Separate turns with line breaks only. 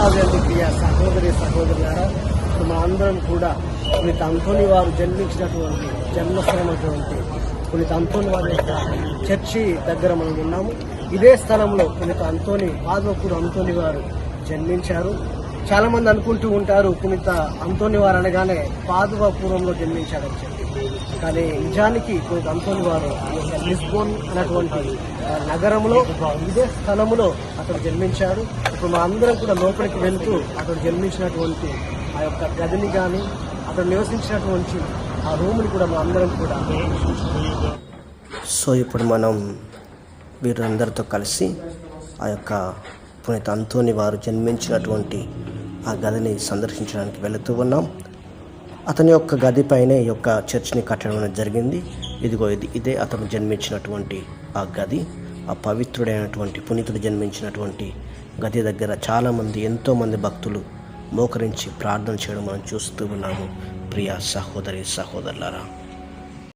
కాదండి ప్రియ సహోదరి సహోదరులారా. మా అందరం కూడా పునీత అంతోని వారు జన్మించినటువంటి జన్మస్థలమైనటువంటి పునీత అంతోని వారి యొక్క చర్చి దగ్గర మనం ఉన్నాము. ఇదే స్థలంలో పునీత అంతోని పాదవపూర్ అంతోని వారు జన్మించారు. చాలా మంది అనుకుంటూ ఉంటారు పునీత అంతోని వారు అనగానే పాదువాపురంలో జన్మించారని చెప్పి. కానీ నిజానికి పునీత అంతోని వారు లిస్బోన్ అనేటువంటి నగరంలో ఇదే స్థలంలో అతడు జన్మించాడు. ఇప్పుడు మా అందరం కూడా లోపలికి వెళ్తూ అతడు జన్మించినటువంటి ఆ యొక్క గదిని కానీ అతడు నివసించినటువంటి ఆ రూమ్ని కూడా మా అందరం కూడా.
సో ఇప్పుడు మనం వీరందరితో కలిసి ఆ యొక్క పునీత అంతోని వారు జన్మించినటువంటి ఆ గదిని సందర్శించడానికి వెళుతూ ఉన్నాం. అతని యొక్క గది పైనే ఈ యొక్క చర్చిని కట్టడం అనేది జరిగింది. ఇదిగో ఇదే అతను జన్మించినటువంటి ఆ గది. ఆ పవిత్రుడైనటువంటి పునీతుడు జన్మించినటువంటి గది దగ్గర చాలామంది ఎంతోమంది భక్తులు మోకరించి ప్రార్థన చేయడం మనం చూస్తూ ఉన్నాము. ప్రియ సహోదరి సహోదరులారా.